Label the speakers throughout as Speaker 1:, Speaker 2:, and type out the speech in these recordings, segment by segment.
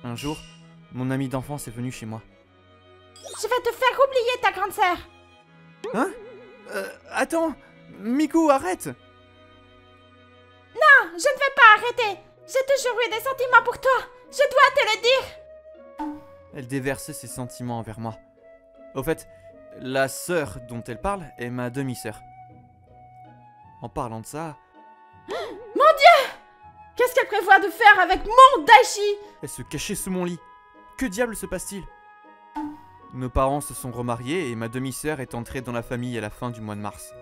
Speaker 1: Un jour, mon ami d'enfance est venu chez moi.
Speaker 2: Je vais te faire oublier ta grande sœur.
Speaker 1: Hein? Attends, Miku, arrête!
Speaker 2: Non, je ne vais pas arrêter. J'ai toujours eu des sentiments pour toi. Je dois te le dire.
Speaker 1: Elle déversait ses sentiments envers moi. Au fait, la sœur dont elle parle est ma demi-sœur. En parlant de ça,
Speaker 2: Mon Dieu! Qu'est-ce qu'elle prévoit de faire avec mon Daichi?
Speaker 1: elle se cachait sous mon lit. Que diable se passe-t-il? Nos parents se sont remariés et ma demi-sœur est entrée dans la famille à la fin du mois de mars.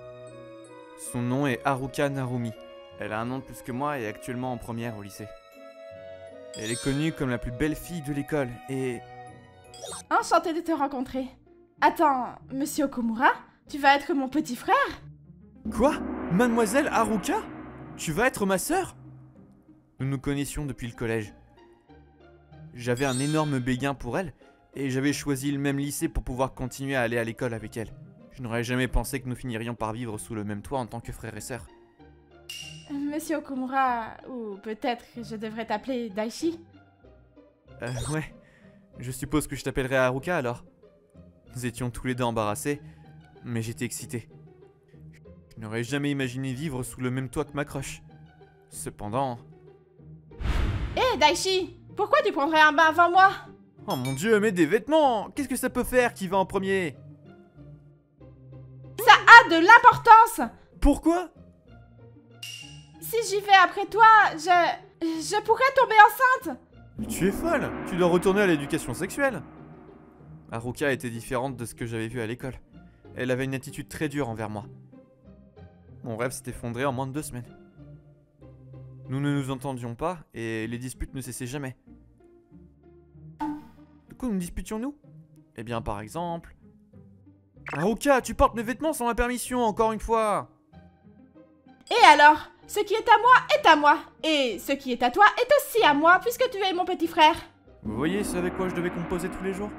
Speaker 1: Son nom est Haruka Narumi. Elle a un an de plus que moi et est actuellement en première au lycée. Elle est connue comme la plus belle fille de l'école et...
Speaker 2: Enchantée de te rencontrer. Attends, monsieur Okumura, tu vas être mon petit frère?
Speaker 1: Quoi? Mademoiselle Haruka? Tu vas être ma sœur? Nous nous connaissions depuis le collège. J'avais un énorme béguin pour elle et j'avais choisi le même lycée pour pouvoir continuer à aller à l'école avec elle. Je n'aurais jamais pensé que nous finirions par vivre sous le même toit en tant que frères et sœurs.
Speaker 2: Monsieur Okumura, ou peut-être je devrais t'appeler Daichi.
Speaker 1: Ouais. Je suppose que je t'appellerai Haruka alors. Nous étions tous les deux embarrassés, mais j'étais excité. Je n'aurais jamais imaginé vivre sous le même toit que ma crush. Cependant...
Speaker 2: Hé Daichi, pourquoi tu prendrais un bain avant moi?
Speaker 1: Oh mon dieu, mais des vêtements! Qu'est-ce que ça peut faire qui va en premier?
Speaker 2: Ça a de l'importance!
Speaker 1: Pourquoi?
Speaker 2: Si j'y vais après toi, je pourrais tomber enceinte!
Speaker 1: Tu es folle! Tu dois retourner à l'éducation sexuelle! Haruka était différente de ce que j'avais vu à l'école. Elle avait une attitude très dure envers moi. Mon rêve s'est effondré en moins de 2 semaines. Nous ne nous entendions pas et les disputes ne cessaient jamais. De quoi nous disputions-nous? Eh bien par exemple... Haruka, tu portes mes vêtements sans ma permission, encore une fois!
Speaker 2: Et alors? Ce qui est à moi est à moi. Et ce qui est à toi est aussi à moi, puisque tu es mon petit frère.
Speaker 1: Vous voyez ce avec quoi je devais composer tous les jours?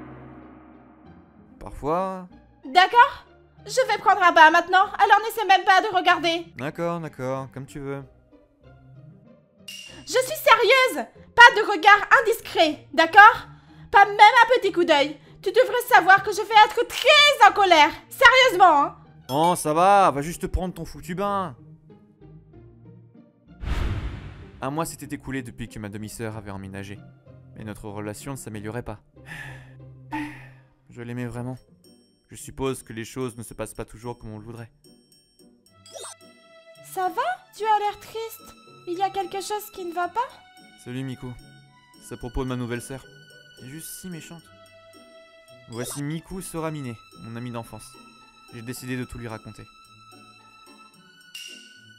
Speaker 1: Parfois...
Speaker 2: D'accord? Je vais prendre un bain maintenant, alors n'essaie même pas de regarder.
Speaker 1: D'accord, comme tu veux.
Speaker 2: Je suis sérieuse! Pas de regard indiscret, d'accord? Pas même un petit coup d'œil. Tu devrais savoir que je vais être très en colère. Sérieusement, hein?
Speaker 1: Oh, ça va juste prendre ton foutu bain. Un mois s'était écoulé depuis que ma demi-sœur avait emménagé. Mais notre relation ne s'améliorait pas. Je l'aimais vraiment. Je suppose que les choses ne se passent pas toujours comme on le voudrait.
Speaker 2: Ça va? Tu as l'air triste. Il y a quelque chose qui ne va pas?
Speaker 1: Salut Miku. C'est à propos de ma nouvelle sœur. Elle est juste si méchante. Voici Miku Soramine, mon amie d'enfance. J'ai décidé de tout lui raconter.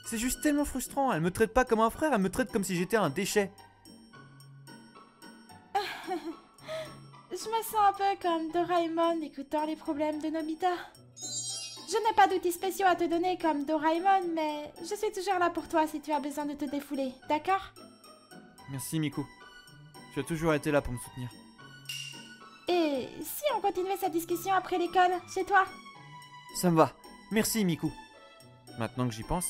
Speaker 1: C'est juste tellement frustrant, elle me traite pas comme un frère, elle me traite comme si j'étais un déchet.
Speaker 2: Je me sens un peu comme Doraemon écoutant les problèmes de Nobita. Je n'ai pas d'outils spéciaux à te donner comme Doraemon, mais je suis toujours là pour toi si tu as besoin de te défouler, d'accord?
Speaker 1: Merci Miku. Tu as toujours été là pour me soutenir.
Speaker 2: Et si on continuait cette discussion après l'école, chez toi?
Speaker 1: Ça me va. Merci Miku. Maintenant que j'y pense,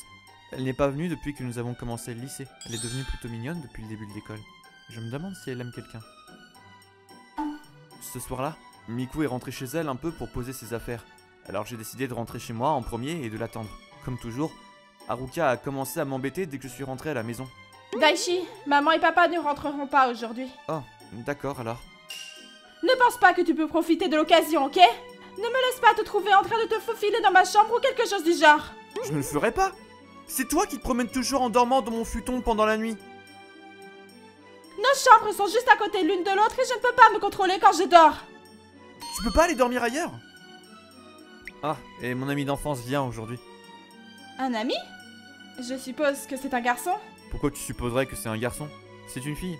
Speaker 1: elle n'est pas venue depuis que nous avons commencé le lycée. Elle est devenue plutôt mignonne depuis le début de l'école. Je me demande si elle aime quelqu'un. Ce soir-là, Miku est rentrée chez elle un peu pour poser ses affaires. Alors j'ai décidé de rentrer chez moi en premier et de l'attendre. Comme toujours, Haruka a commencé à m'embêter dès que je suis rentré à la maison.
Speaker 2: Daichi, maman et papa ne rentreront pas aujourd'hui.
Speaker 1: Oh, d'accord alors.
Speaker 2: Ne pense pas que tu peux profiter de l'occasion, ok? Ne me laisse pas te trouver en train de te faufiler dans ma chambre ou quelque chose du genre.
Speaker 1: Je ne le ferai pas. C'est toi qui te promènes toujours en dormant dans mon futon pendant la nuit.
Speaker 2: Nos chambres sont juste à côté l'une de l'autre et je ne peux pas me contrôler quand je dors.
Speaker 1: Tu peux pas aller dormir ailleurs? Ah, et mon ami d'enfance vient aujourd'hui.
Speaker 2: Un ami? Je suppose que c'est un garçon?
Speaker 1: Pourquoi tu supposerais que c'est un garçon? C'est une fille.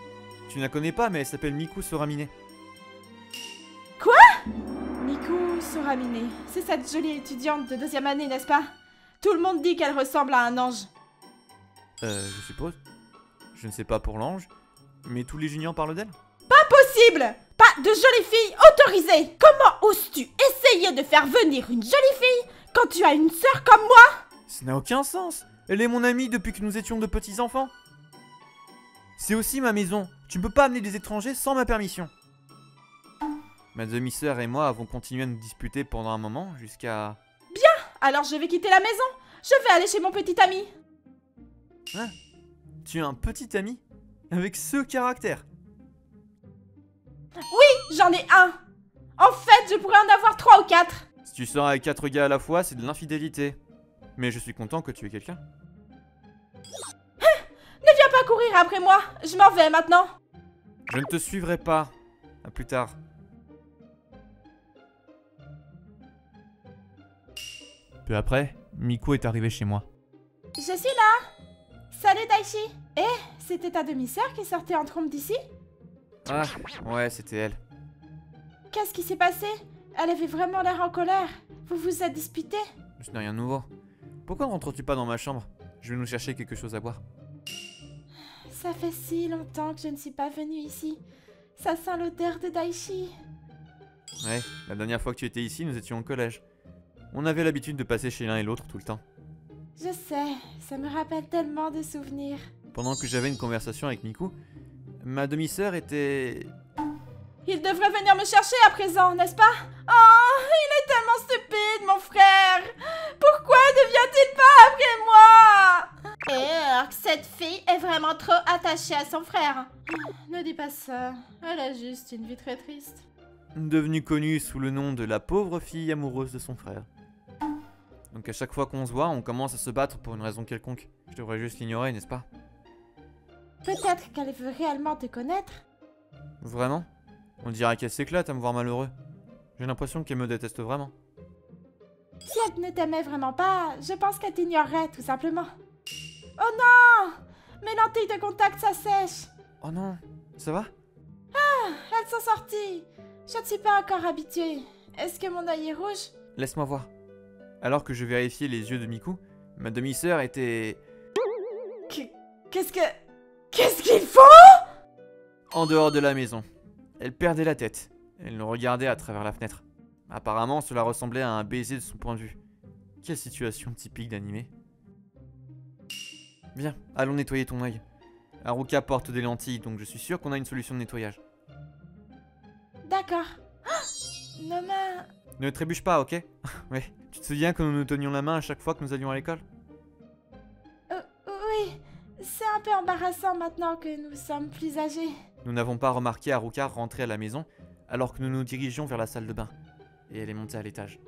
Speaker 1: Tu ne la connais pas, mais elle s'appelle Miku Soramine.
Speaker 2: Miku Soramine, c'est cette jolie étudiante de 2e année, n'est-ce pas? Tout le monde dit qu'elle ressemble à un ange.
Speaker 1: Je suppose. Je ne sais pas pour l'ange, mais tous les juniors parlent d'elle.
Speaker 2: Possible! Pas de jolie fille autorisée! Comment oses-tu essayer de faire venir une jolie fille quand tu as une sœur comme moi?
Speaker 1: Ça n'a aucun sens. Elle est mon amie depuis que nous étions de petits enfants. C'est aussi ma maison. Tu ne peux pas amener des étrangers sans ma permission. Ma demi-sœur et moi avons continué à nous disputer pendant un moment jusqu'à...
Speaker 2: Alors je vais quitter la maison. Je vais aller chez mon petit ami.
Speaker 1: Hein? Tu as un petit ami? Avec ce caractère?
Speaker 2: J'en ai un. En fait, je pourrais en avoir 3 ou 4.
Speaker 1: Si tu sors avec 4 gars à la fois, c'est de l'infidélité. Mais je suis content que tu aies quelqu'un.
Speaker 2: Ne viens pas courir après moi. Je m'en vais maintenant.
Speaker 1: Je ne te suivrai pas. À plus tard. Peu après, Miku est arrivé chez moi.
Speaker 2: Je suis là. Salut Daichi. C'était ta demi-sœur qui sortait en trompe d'ici?
Speaker 1: Ah, ouais, c'était elle.
Speaker 2: Qu'est-ce qui s'est passé? Elle avait vraiment l'air en colère. Vous vous êtes disputés?
Speaker 1: Ce n'est rien de nouveau. Pourquoi ne rentres-tu pas dans ma chambre? Je vais nous chercher quelque chose à boire.
Speaker 2: Ça fait si longtemps que je ne suis pas venue ici. Ça sent l'odeur de Daichi.
Speaker 1: Ouais, la dernière fois que tu étais ici, nous étions au collège. On avait l'habitude de passer chez l'un et l'autre tout le temps.
Speaker 2: Je sais, ça me rappelle tellement de souvenirs.
Speaker 1: Pendant que j'avais une conversation avec Miku, ma demi-sœur était...
Speaker 2: Il devrait venir me chercher à présent, n'est-ce pas? Oh, il est tellement stupide, mon frère! Pourquoi ne vient-il pas après moi? Cette fille est vraiment trop attachée à son frère. Ne dis pas ça, elle a juste une vie très triste.
Speaker 1: devenue connue sous le nom de la pauvre fille amoureuse de son frère. Donc à chaque fois qu'on se voit, on commence à se battre pour une raison quelconque. Je devrais juste l'ignorer, n'est-ce pas?
Speaker 2: Peut-être qu'elle veut réellement te connaître.
Speaker 1: Vraiment? On dirait qu'elle s'éclate à me voir malheureux. J'ai l'impression qu'elle me déteste vraiment.
Speaker 2: Si elle ne t'aimait vraiment pas, je pense qu'elle t'ignorerait tout simplement. Oh non! Mes lentilles de contact s'assèchent.
Speaker 1: Oh non, ça va?
Speaker 2: Elles sont sorties. Je ne suis pas encore habituée. Est-ce que mon œil est rouge?
Speaker 1: Laisse-moi voir. Alors que je vérifiais les yeux de Miku, ma demi-sœur était...
Speaker 2: Qu'est-ce qu'ils font?
Speaker 1: en dehors de la maison. Elle perdait la tête. Elle nous regardait à travers la fenêtre. Apparemment, cela ressemblait à un baiser de son point de vue. Quelle situation typique d'animé. Viens, allons nettoyer ton œil. Haruka porte des lentilles, donc je suis sûr qu'on a une solution de nettoyage.
Speaker 2: D'accord. Oh, nos mains...
Speaker 1: Ne trébuche pas, ok? Ouais. Tu te souviens que nous nous tenions la main à chaque fois que nous allions à l'école?
Speaker 2: Oui, c'est un peu embarrassant maintenant que nous sommes plus âgés.
Speaker 1: Nous n'avons pas remarqué Haruka rentrer à la maison alors que nous nous dirigions vers la salle de bain. Et elle est montée à l'étage.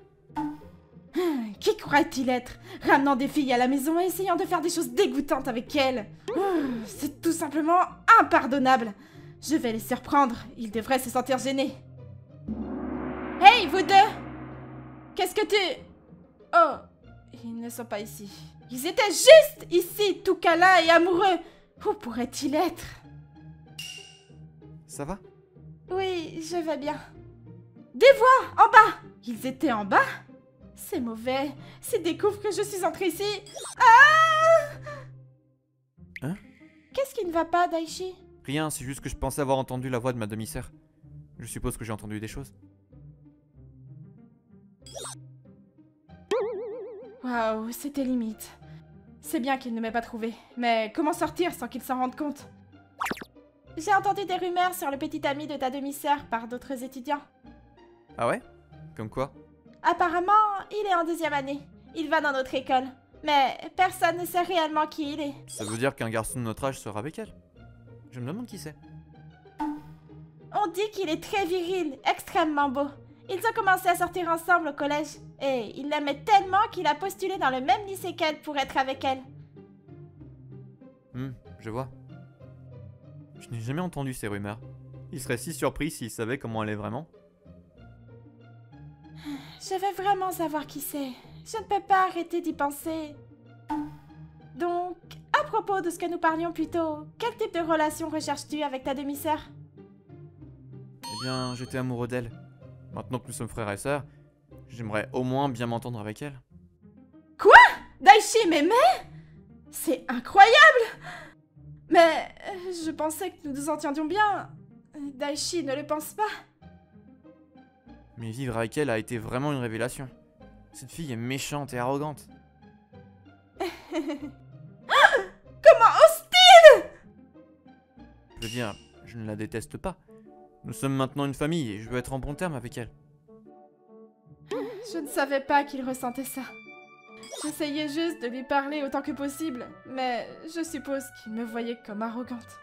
Speaker 2: Qui croit-il être? Ramenant des filles à la maison et essayant de faire des choses dégoûtantes avec elles. C'est tout simplement impardonnable. Je vais les surprendre, ils devraient se sentir gênés. Hey, vous deux! Qu'est-ce que tu... Oh, ils ne sont pas ici. Ils étaient juste ici, tout câlins et amoureux. Où pourraient-ils être?
Speaker 1: Ça va?
Speaker 2: Oui, je vais bien. Des voix, en bas! Ils étaient en bas? C'est mauvais. S'ils découvrent que je suis entrée ici... Ah!
Speaker 1: Hein?
Speaker 2: Qu'est-ce qui ne va pas, Daichi?
Speaker 1: Rien, c'est juste que je pensais avoir entendu la voix de ma demi-sœur. Je suppose que j'ai entendu des choses.
Speaker 2: Waouh, c'était limite. C'est bien qu'il ne m'ait pas trouvé. Mais comment sortir sans qu'il s'en rende compte? J'ai entendu des rumeurs sur le petit ami de ta demi-sœur par d'autres étudiants.
Speaker 1: Ah ouais? Comme quoi?
Speaker 2: Apparemment, il est en 2e année. Il va dans notre école. Mais personne ne sait réellement qui il est.
Speaker 1: Ça veut dire qu'un garçon de notre âge sera avec elle? Je me demande qui c'est.
Speaker 2: On dit qu'il est très viril, extrêmement beau. Ils ont commencé à sortir ensemble au collège. Et il l'aimait tellement qu'il a postulé dans le même lycée qu'elle pour être avec elle.
Speaker 1: Je vois. Je n'ai jamais entendu ces rumeurs. Il serait si surpris s'il savait comment elle est vraiment.
Speaker 2: Je veux vraiment savoir qui c'est. Je ne peux pas arrêter d'y penser. Donc, à propos de ce que nous parlions plus tôt, quel type de relation recherches-tu avec ta demi-sœur?
Speaker 1: Eh bien, j'étais amoureux d'elle. Maintenant que nous sommes frères et sœurs, j'aimerais au moins bien m'entendre avec elle.
Speaker 2: Daichi m'aimait? C'est incroyable! Mais je pensais que nous nous entendions bien. Daichi ne le pense pas.
Speaker 1: Mais vivre avec elle a été vraiment une révélation. Cette fille est méchante et arrogante.
Speaker 2: Comment ose-t-il?
Speaker 1: Je veux dire, je ne la déteste pas. Nous sommes maintenant une famille et je veux être en bon terme avec elle.
Speaker 2: Je ne savais pas qu'il ressentait ça. J'essayais juste de lui parler autant que possible, mais je suppose qu'il me voyait comme arrogante.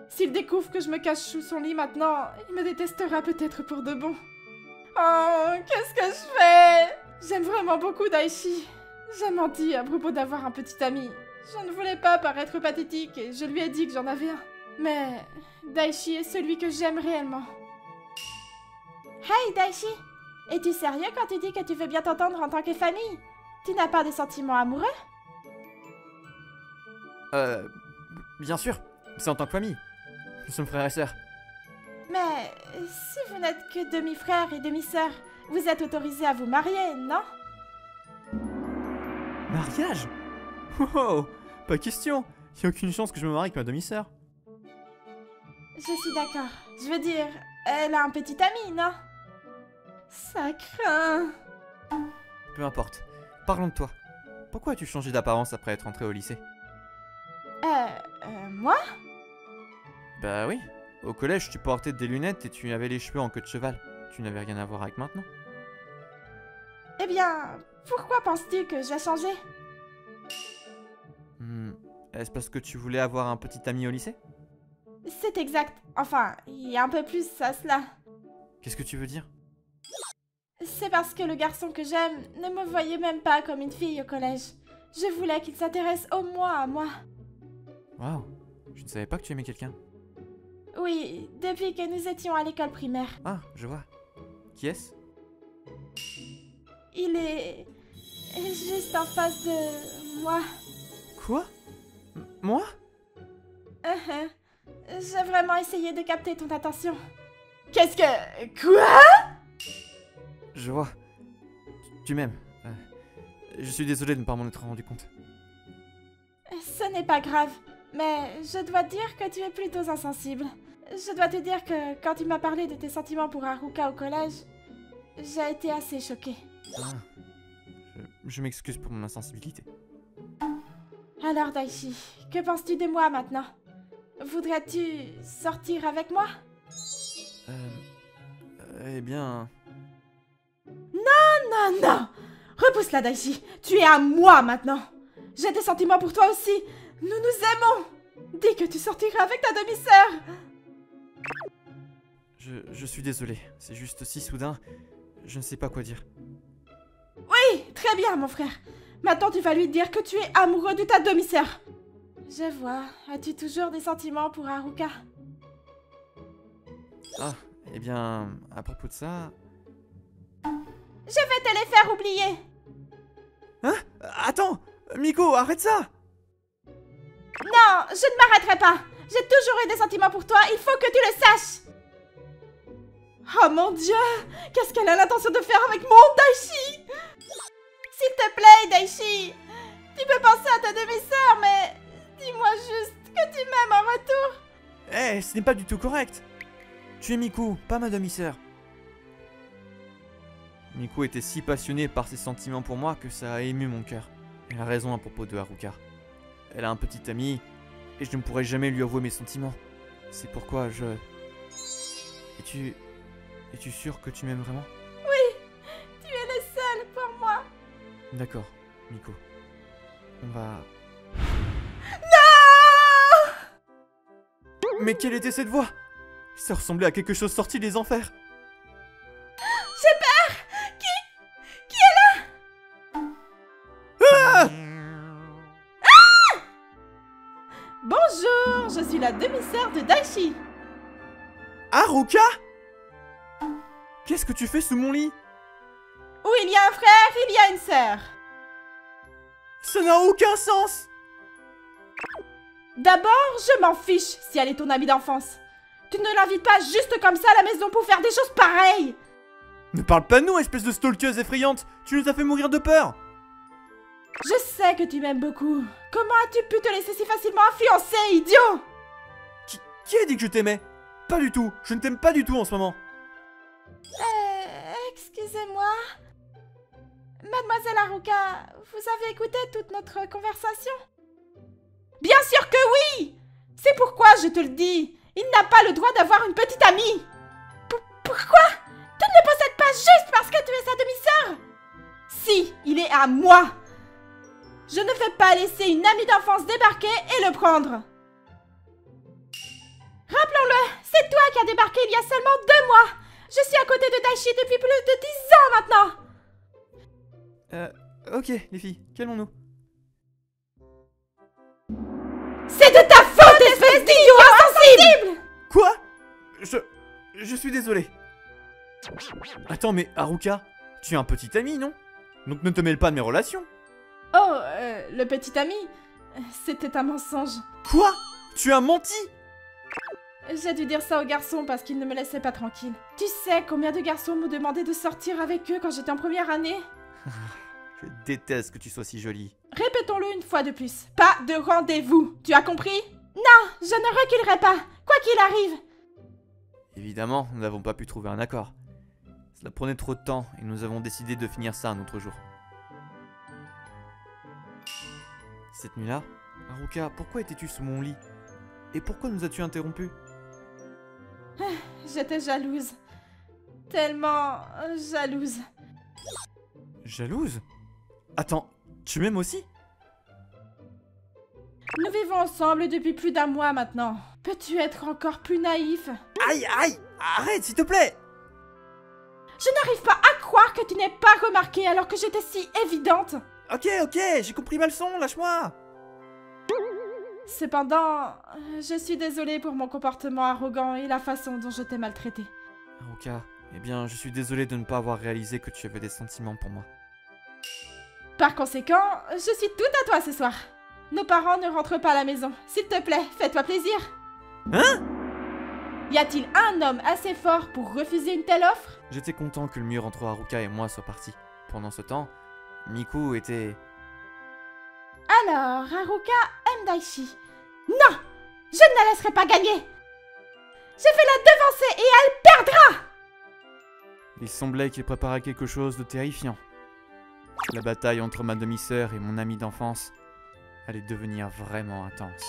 Speaker 2: S'il découvre que je me cache sous son lit maintenant, il me détestera peut-être pour de bon. Oh, qu'est-ce que je fais? J'aime vraiment beaucoup Daichi. J'ai menti à propos d'avoir un petit ami. Je ne voulais pas paraître pathétique et je lui ai dit que j'en avais un. Mais Daichi est celui que j'aime réellement. Hey Daichi! Es-tu sérieux quand tu dis que tu veux bien t'entendre en tant que famille? Tu n'as pas de sentiments amoureux?
Speaker 1: Bien sûr, c'est en tant que famille. Nous sommes frères et sœurs.
Speaker 2: Mais si vous n'êtes que demi-frères et demi-sœurs, vous êtes autorisés à vous marier, non?
Speaker 1: Mariage? Oh, pas question. Il n'y a aucune chance que je me marie avec ma demi-sœur.
Speaker 2: Je suis d'accord. Je veux dire, elle a un petit ami, non? Ça craint.
Speaker 1: Peu importe. Parlons de toi. Pourquoi as-tu changé d'apparence après être entré au lycée?
Speaker 2: Moi?
Speaker 1: Bah oui. Au collège, tu portais des lunettes et tu avais les cheveux en queue de cheval. Tu n'avais rien à voir avec maintenant.
Speaker 2: Eh bien, pourquoi penses-tu que j'ai changé?
Speaker 1: Est-ce parce que tu voulais avoir un petit ami au lycée?
Speaker 2: C'est exact. Enfin, il y a un peu plus à cela.
Speaker 1: Qu'est-ce que tu veux dire?
Speaker 2: C'est parce que le garçon que j'aime ne me voyait même pas comme une fille au collège. Je voulais qu'il s'intéresse au moins à moi.
Speaker 1: Waouh, je ne savais pas que tu aimais quelqu'un.
Speaker 2: Oui, depuis que nous étions à l'école primaire.
Speaker 1: Ah, je vois. Qui est-ce?
Speaker 2: Il est juste en face de moi.
Speaker 1: Quoi? Moi?
Speaker 2: J'ai vraiment essayé de capter ton attention. Qu'est-ce que... Quoi?
Speaker 1: Je vois. Tu m'aimes. Je suis désolé de ne pas m'en être rendu compte.
Speaker 2: Ce n'est pas grave, mais je dois dire que tu es plutôt insensible. Je dois te dire que quand tu m'as parlé de tes sentiments pour Haruka au collège, j'ai été assez choquée.
Speaker 1: Ah, je m'excuse pour mon insensibilité.
Speaker 2: Alors Daichi, que penses-tu de moi maintenant? Voudrais-tu sortir avec moi?
Speaker 1: Eh bien...
Speaker 2: Non, non! Repousse-la Daichi, tu es à moi maintenant! J'ai des sentiments pour toi aussi! Nous nous aimons! Dis que tu sortiras avec ta demi-sœur!
Speaker 1: Je suis désolé, c'est juste si soudain, je ne sais pas quoi dire.
Speaker 2: Oui, très bien mon frère! Maintenant tu vas lui dire que tu es amoureux de ta demi-sœur! Je vois, as-tu toujours des sentiments pour Haruka?
Speaker 1: Ah, eh bien, à propos de ça...
Speaker 2: Je vais te les faire oublier!
Speaker 1: Hein? Attends! Miko, arrête ça!
Speaker 2: Non, je ne m'arrêterai pas! J'ai toujours eu des sentiments pour toi, il faut que tu le saches! Oh mon Dieu! Qu'est-ce qu'elle a l'intention de faire avec mon Daichi? S'il te plaît, Daichi! Tu peux penser à ta demi-sœur, mais dis-moi juste que tu m'aimes en retour!
Speaker 1: Eh, ce n'est pas du tout correct! Tu es Miku, pas ma demi-sœur. Miku était si passionnée par ses sentiments pour moi que ça a ému mon cœur. Elle a raison à propos de Haruka. Elle a un petit ami et je ne pourrai jamais lui avouer mes sentiments. C'est pourquoi je... Es-tu sûr que tu m'aimes vraiment?
Speaker 2: Oui, tu es le seul pour moi.
Speaker 1: D'accord, Miku. On va...
Speaker 2: Non!
Speaker 1: Mais quelle était cette voix? Ça ressemblait à quelque chose sorti des enfers.
Speaker 2: J'ai peur! Qui est là?
Speaker 1: Ah!
Speaker 2: Bonjour, je suis la demi-sœur de Daichi.
Speaker 1: Haruka? Qu'est-ce que tu fais sous mon lit?
Speaker 2: Où il y a un frère, il y a une sœur.
Speaker 1: Ça n'a aucun sens!
Speaker 2: D'abord, je m'en fiche si elle est ton amie d'enfance. Tu ne l'invites pas juste comme ça à la maison pour faire des choses pareilles.
Speaker 1: Ne parle pas de nous, espèce de stalkeuse effrayante! Tu nous as fait mourir de peur!
Speaker 2: Je sais que tu m'aimes beaucoup. Comment as-tu pu te laisser si facilement influencer, idiot?
Speaker 1: Qui a dit que je t'aimais? Pas du tout, je ne t'aime pas du tout en ce moment.
Speaker 2: Excusez-moi. Mademoiselle Haruka, vous avez écouté toute notre conversation? Bien sûr que oui! C'est pourquoi je te le dis. Il n'a pas le droit d'avoir une petite amie. Pourquoi? Tu ne le possèdes pas juste parce que tu es sa demi-sœur? Si, il est à moi. Je ne vais pas laisser une amie d'enfance débarquer et le prendre. Rappelons-le, c'est toi qui as débarqué il y a seulement 2 mois. Je suis à côté de Daichi depuis plus de 10 ans maintenant.
Speaker 1: Ok, les filles, calmons-nous.
Speaker 2: C'est de ta faute, espèce d'idiot insensible!
Speaker 1: Quoi? Je suis désolé. Attends, mais Haruka, tu es un petit ami, non? Donc ne te mêle pas de mes relations.
Speaker 2: Oh, le petit ami, c'était un mensonge.
Speaker 1: Quoi? Tu as menti?
Speaker 2: J'ai dû dire ça aux garçons parce qu'ils ne me laissaient pas tranquille. Tu sais combien de garçons m'ont demandé de sortir avec eux quand j'étais en première année?
Speaker 1: Je déteste que tu sois si jolie.
Speaker 2: Répétons-le une fois de plus. Pas de rendez-vous, tu as compris? Non, je ne reculerai pas, quoi qu'il arrive.
Speaker 1: Évidemment, nous n'avons pas pu trouver un accord. Cela prenait trop de temps et nous avons décidé de finir ça un autre jour. Cette nuit-là, Haruka, pourquoi étais-tu sous mon lit? Et pourquoi nous as-tu interrompus?
Speaker 2: J'étais jalouse. Tellement jalouse.
Speaker 1: Jalouse? Attends, tu m'aimes aussi?
Speaker 2: Nous vivons ensemble depuis plus d'1 mois maintenant. Peux-tu être encore plus naïf?
Speaker 1: Aïe, aïe! Arrête, s'il te plaît!
Speaker 2: Je n'arrive pas à croire que tu n'aies pas remarqué alors que j'étais si évidente.
Speaker 1: Ok, j'ai compris ma leçon, lâche-moi!
Speaker 2: Cependant, je suis désolée pour mon comportement arrogant et la façon dont je t'ai maltraité.
Speaker 1: Haruka, eh bien, je suis désolé de ne pas avoir réalisé que tu avais des sentiments pour moi.
Speaker 2: Par conséquent, je suis tout à toi ce soir. Nos parents ne rentrent pas à la maison. S'il te plaît, fais-toi plaisir.
Speaker 1: Hein?
Speaker 2: Y a-t-il un homme assez fort pour refuser une telle offre?
Speaker 1: J'étais content que le mur entre Haruka et moi soit parti. Pendant ce temps, Miku était...
Speaker 2: Alors, Haruka aime Daichi. Non! Je ne la laisserai pas gagner! Je vais la devancer et elle perdra!
Speaker 1: Il semblait qu'il préparait quelque chose de terrifiant. La bataille entre ma demi-sœur et mon ami d'enfance allait devenir vraiment intense.